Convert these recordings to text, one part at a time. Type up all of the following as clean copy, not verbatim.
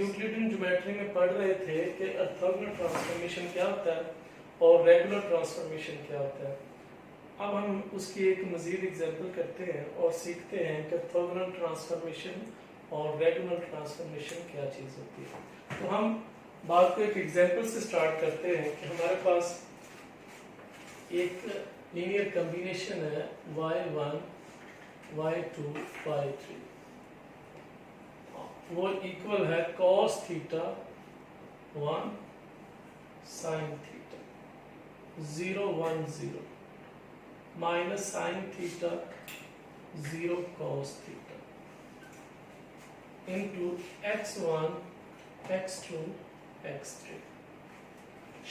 Euclidean geometry में पढ़ रहे थे कि ऑर्थोगोनल ट्रांसफॉर्मेशन क्या होता है और रेगुलर ट्रांसफॉर्मेशन क्या होता है। अब हम उसकी एक मजीद एग्जांपल करते हैं और सीखते हैं कि ऑर्थोगोनल ट्रांसफॉर्मेशन और रेगुलर ट्रांसफॉर्मेशन क्या चीज़ होती है। तो हम बात को एक एग्जांपल से स्टार्ट करते हैं कि हमारे पास एक लीनियर कॉम्बिनेशन है y1 y2 y3, वो इक्वल है cos theta 1 sin theta 0 1 0 minus sin theta 0 cos theta into x1 x2 x3.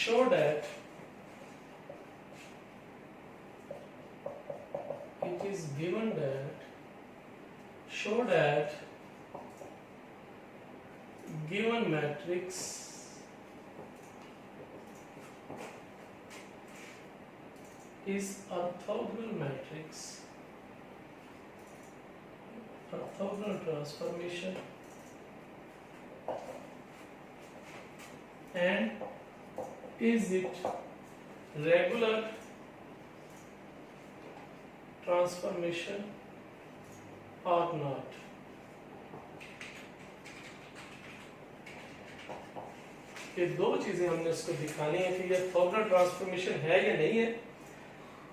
Show that it is given that given matrix is orthogonal matrix, orthogonal transformation, and is it regular transformation or not. ये दो चीजें हमने इसको दिखानी है कि ये orthogonal transformation है या नहीं है,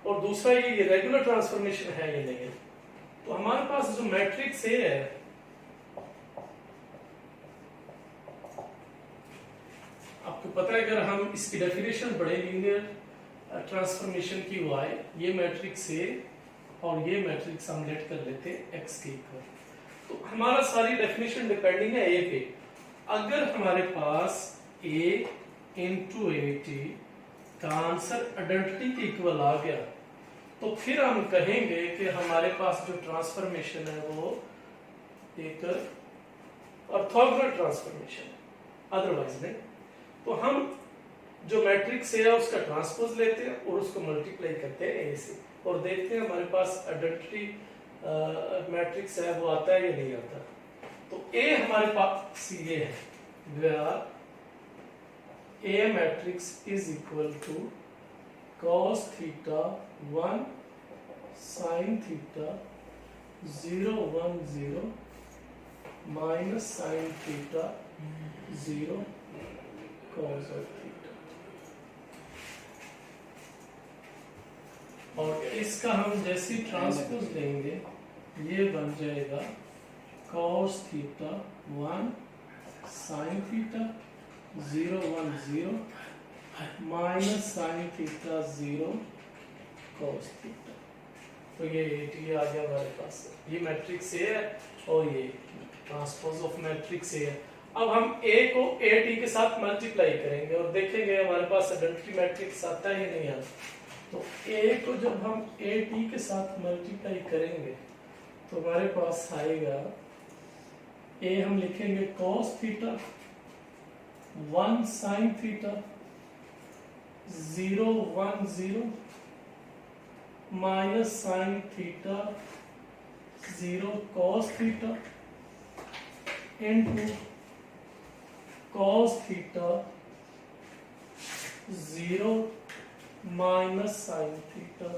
और दूसरा ये रेगुलर ट्रांसफॉर्मेशन है या नहीं है। तो हमारे पास जो मैट्रिक्स ए है, आपको पता है अगर हम इसकी डेफिनेशन पढ़े लीनियर ट्रांसफॉर्मेशन की y, ये मैट्रिक्स ए और ये मैट्रिक्स हम लेट कर लेते हैं x के इक्वल। तो हमारा सारी डेफिनेशन डिपेंडिंग है a पे। अगर हमारे पास a इंटू ए टी का आंसर आइडेंटिटी के इक्वल आ गया तो फिर हम कहेंगे कि हमारे पास जो ट्रांसफॉर्मेशन है वो एक ऑर्थोगोनल ट्रांसफॉर्मेशन है, अदरवाइज नहीं। तो हम जो मैट्रिक्स है उसका ट्रांसपोज लेते हैं और उसको मल्टीप्लाई करते हैं ए से और देखते हैं हमारे पास आइडेंटिटी मैट्रिक्स है वो आता है या नहीं आता। तो ए हमारे पास ये है, where A matrix is equal to cos theta 1 sin theta 0 1 0 minus sin theta 0 cos of theta. और इसका हम जैसे ट्रांसपोज लेंगे ये बन जाएगा cos theta 1 sin theta 0 1 0 minus sin theta 0 cos theta. तो ये आ गया हमारे पास, ये मैट्रिक्स ए है और ये ट्रांसपोज ऑफ मैट्रिक्स ए है। अब हम a को a t के साथ मल्टीप्लाई करेंगे और देखेंगे हमारे पास आइडेंटिटी मैट्रिक्स आता है या नहीं आता। तो a को जब हम a t के साथ मल्टीप्लाई करेंगे तो हमारे पास आएगा a हम लिखेंगे cos theta 1 sin theta 0 1 0 minus sin theta 0 cos theta into cos theta 0 minus sin theta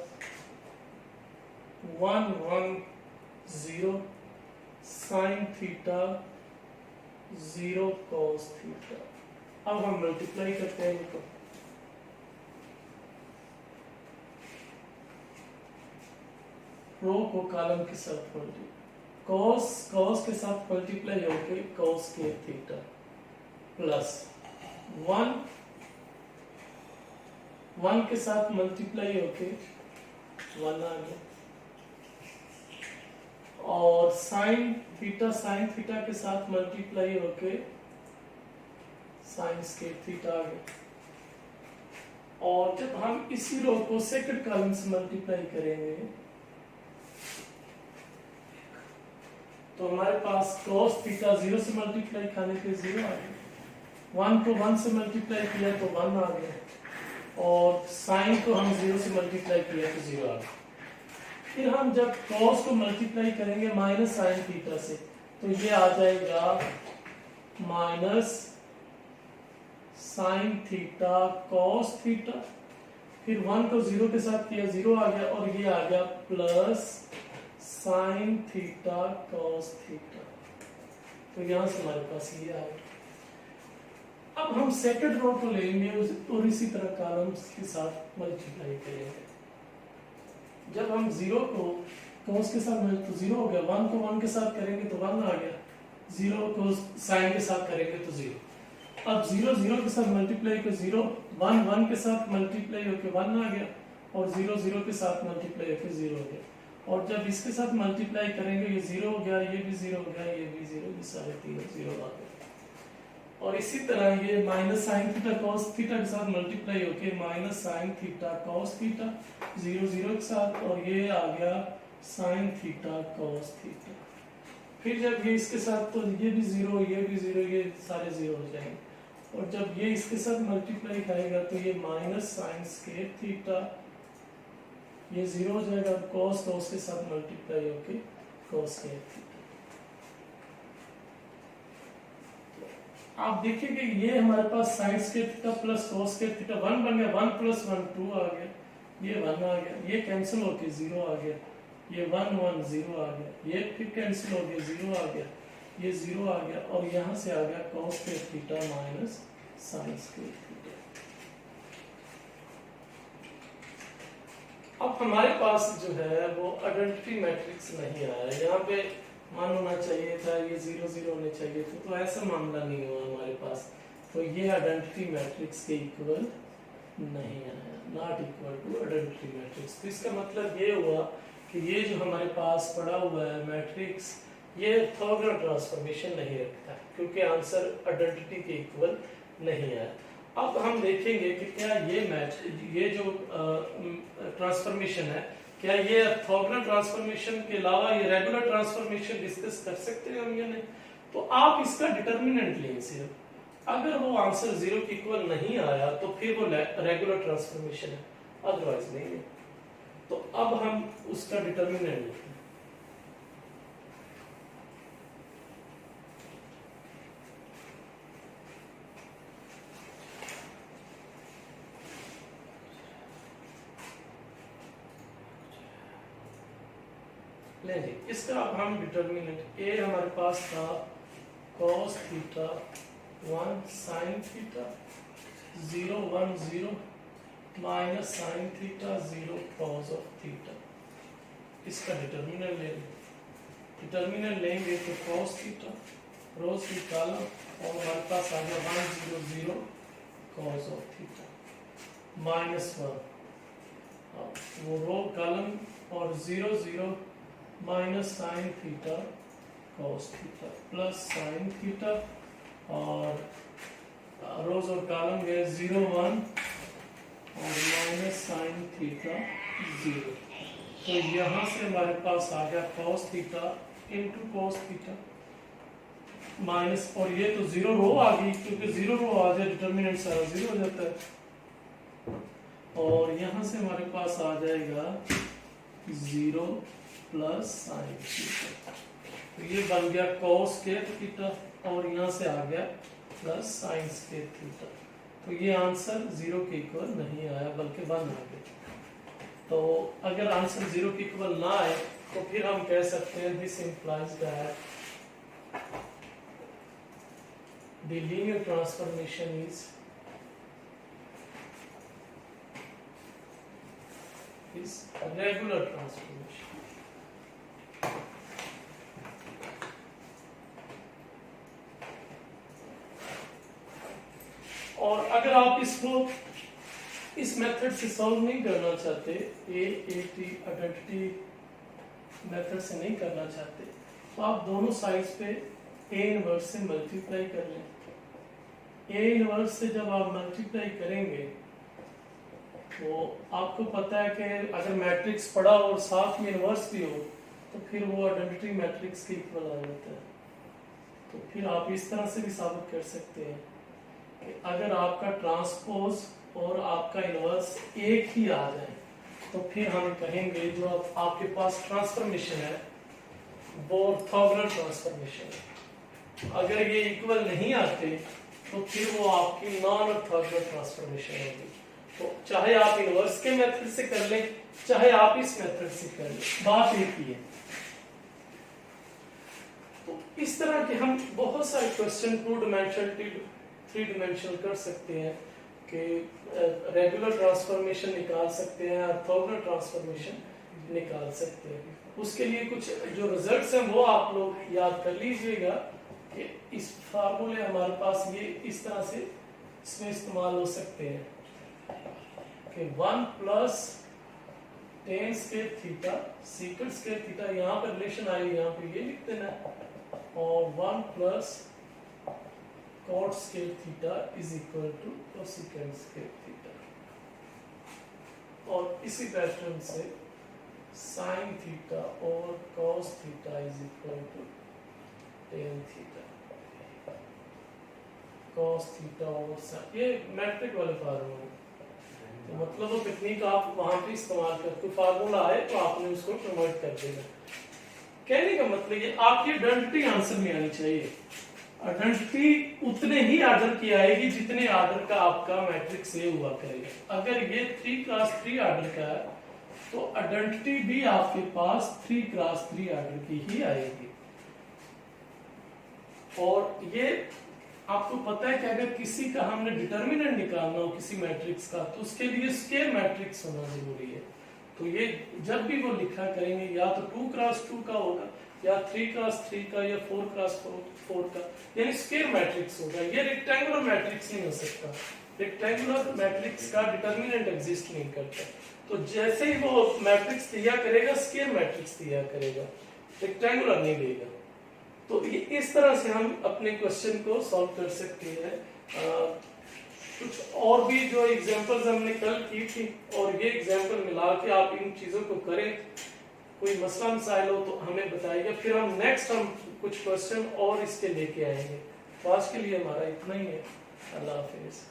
1 1 0 sin theta 0 cos theta. अब हम मल्टीप्लाई करते हैं इनको, रो को कॉलम के साथ cos के साथ मल्टीप्लाई होके cos के थीटा प्लस 1 के साथ मल्टीप्लाई होके 1 आ गया और sin थीटा के साथ मल्टीप्लाई होके sin स्क्वायर थीटा आ गया। और जब हम इसी रो को सेकंड कॉलम से मल्टीप्लाई करेंगे तो हमारे पास cos थीटा 0 से मल्टीप्लाई करने पे 0 आ गया, 1 को 1 से मल्टीप्लाई किया तो 1 आ गया और sin को हम 0 से मल्टीप्लाई किया तो 0 आ गया। फिर हम जब cos को मल्टीप्लाई करेंगे माइनस sin थीटा से तो ये आ जाएगा minus sine theta cos theta, फिर 1 को 0 के साथ किया 0 आ गया, और ये आ गया plus sine theta cos theta. तो यहां से हमारे पास ये आ गया। अब हम सेकंड रो को लेंगे और इसी तरह कॉलम्स के साथ मल्टीप्लाई करेंगे। जब हम 0 को कॉस के साथ तो 0 हो गया, 1 को 1 के साथ करेंगे तो 1 आ गया, 0 को साइन के साथ करेंगे तो 0। अब 0 0 के साथ मल्टीप्लाई को 0, 1 1 के साथ मल्टीप्लाई होकर 1 आ गया, और 0 0 के साथ मल्टीप्लाई होकर 0 हो गया। और जब इसके साथ मल्टीप्लाई करेंगे ये 0 हो गया, ये भी 0 हो गया, ये भी 0, ये सारे तीनों 0 आ गए। और इसी तरह ये minus sine theta cos theta के साथ मल्टीप्लाई होके minus sine theta cos theta 0 0 के साथ, और ये आ गया साइन थीटा कॉस थीटा। फिर जब ये इसके साथ तो ये भी 0, ये भी 0, ये सारे 0 हो जाएंगे। और जब ये इसके साथ मल्टीप्लाई करेगा तो ये माइनस साइन स्क्वायर थीटा, ये 0 हो जाएगा, कॉस कॉस के साथ मल्टीप्लाई होके कॉस स्क्वायर थीटा। आप देखिए ये हमारे पास sine square theta plus cos square theta 1 बन गया, 1 + 1 2 आ गया, ये 1 आ गया, ये कैंसिल होके 0 आ गया, ये 1 1 0 आ गया, ये फिर कैंसिल हो गया 0 आ गया, ये 0 आ गया, और यहां से आ गया cos square theta minus sign square theta. अब हमारे पास जो है वो आइडेंटिटी मैट्रिक्स नहीं आया, यहाँ पे मान होना चाहिए था, ये 0 0 होने चाहिए थे, तो ऐसा मामला नहीं हुआ हमारे पास, तो ये आइडेंटिटी मैट्रिक्स के इक्वल नहीं आया, not equal to identity matrix. तो इसका मतलब ये हुआ कि ये जो हमारे पास पड़ा हुआ है मैट्रिक्स, ये ऑर्थोगोनल ट्रांसफॉर्मेशन नहीं रखता, क्योंकि आंसर आइडेंटिटी के इक्वल नहीं आया। अब हम देखेंगे कि क्या ये जो ट्रांसफॉर्मेशन है, क्या ये ऑर्थोगोनल ट्रांसफॉर्मेशन के अलावा ये रेगुलर ट्रांसफॉर्मेशन डिस्कस कर सकते हैं हम या नहीं। तो आप इसका डिटर्मिनेंट लें सिर्फ, अगर वो आंसर 0 के इक्वल नहीं आया तो फिर वो रेगुलर ट्रांसफॉर्मेशन है, अदरवाइज नहीं है। तो अब हम उसका डिटर्मिनेंट लेते हैं। जी, इसका अब हम डिटर्मिनेंट ए हमारे पास था cos theta 1 sin theta 0 1 0 minus sine theta 0 cos of theta. इसका डिटर्मिनेंट लेंगे, डिटर्मिनेंट लेंगे तो cos थीटा रोज की कॉलम, और हमारे पास आ गया 1 0 0 cos ऑफ थीटा माइनस 1, वो रो कॉलम, और 0 0 minus sine theta cos theta plus sine theta, और रोज और कॉलम गए 0 1 और माइनस साइन थीटा 0। तो यहां से हमारे पास आ गया cos theta into cos theta minus, और ये तो 0 रो आ गई, क्योंकि 0 रो आ जाए डिटर्मिनेंट सारा 0 हो जाता है, और यहां से हमारे पास आ जाएगा 0 प्लस साइन थीटा। तो ये बन गया cos स्क्वायर थीटा, और यहाँ से आ गया प्लस साइन स्क्वायर थीटा। तो ये आंसर 0 के इक्वल नहीं आया, बल्कि 1 आ गया। तो अगर आंसर 0 के इक्वल ना आए तो फिर हम कह सकते हैं this implies that the linear transformation is regular transformation. और अगर आप इसको इस मेथड से सॉल्व नहीं करना चाहते, AAT आइडेंटिटी मेथड से नहीं करना चाहते, तो आप दोनों साइड्स पे A इनवर्स से मल्टीप्लाई कर लें। A इनवर्स से जब आप मल्टीप्लाई करेंगे तो आपको पता है कि अगर मैट्रिक्स पड़ा हो और साथ में इनवर्स भी हो तो फिर वो आइडेंटिटी मैट्रिक्स के इक्वल आ जाता है। तो फिर आप इस तरह से भी साबित कर सकते हैं कि अगर आपका ट्रांसपोज और आपका इनवर्स एक ही आ जाए तो फिर हम कहेंगे जो आपके पास ट्रांसफॉर्मेशन है वो ऑर्थोगोनल ट्रांसफॉर्मेशन है। अगर ये इक्वल नहीं आते तो फिर वो आपकी नॉन ऑर्थोगोनल ट्रांसफॉर्मेशन होगी। तो चाहे आप इनवर्स के मेथड से कर लें, चाहे आप इस मेथड से कर लें, बात एक ही है। तो इस तरह के हम बहुत सारे क्वेश्चन 2 डिमेंशनल 3 डिमेंशनल कर सकते हैं कि रेगुलर ट्रांसफॉर्मेशन निकाल सकते हैं, ऑर्थोगोनल ट्रांसफॉर्मेशन निकाल सकते हैं। उसके लिए कुछ जो रिजल्ट्स हैं वो आप लोग याद कर लीजिएगा कि इस फार्मूले हमारे पास ये इस तरह से इसमें इस्तेमाल हो सकते हैं कि 1 plus tan square theta secant square theta, यहाँ पर रिलेशन आई, यहाँ पे ये लिख देना, और 1 plus cot square theta is equal to cosecant square theta, और इसी पैटर्न से sin थीटा और cos theta is equal to tan theta, cos theta और sin, ये मैट्रिक वाले फार्मूले। तो मतलब वो टेक्निक आप वहां पे इस्तेमाल करके फार्मूला आए तो आपने उसको कन्वर्ट कर देना। कहने का मतलब ये आपकी आइडेंटिटी आंसर में आनी चाहिए। आइडेंटिटी उतने ही आर्डर की आएगी जितने आर्डर का आपका मैट्रिक्स ए हुआ करेगा। अगर ये 3x3 आर्डर का है तो आइडेंटिटी भी आपके पास 3x3 आर्डर की ही आएगी। और ये आपको पता है कि अगर किसी का हमने डिटर्मिनेंट निकालना हो किसी मैट्रिक्स का तो उसके लिए स्क्वायर मैट्रिक्स होना जरूरी है। तो ये जब भी वो लिखा करेंगे या तो 2x2 का होगा या 3x3 का या 4x4 का, यानी स्क्वायर मैट्रिक्स होगा। ये रेक्टेंगुलर मैट्रिक्स नहीं हो सकता। रेक्टेंगुलर मैट्रिक्स का डिटर्मिनेंट एग्जिस्ट नहीं करता। तो जैसे ही वो मैट्रिक्स दिया करेगा स्क्वायर मैट्रिक्स दिया करेगा, रेक्टेंगुलर नहीं देगा। तो इस तरह से हम अपने क्वेश्चन को सॉल्व कर सकते हैं। कुछ और भी जो एग्जांपल्स हमने कल की थी और ये एग्जांपल मिला के आप इन चीजों को करें, कोई मसला मसाइल हो तो हमें बताइएगा, फिर हम नेक्स्ट कुछ क्वेश्चन और इसके लेके आएंगे। तो आज के लिए हमारा इतना ही है। अल्लाह हाफिज।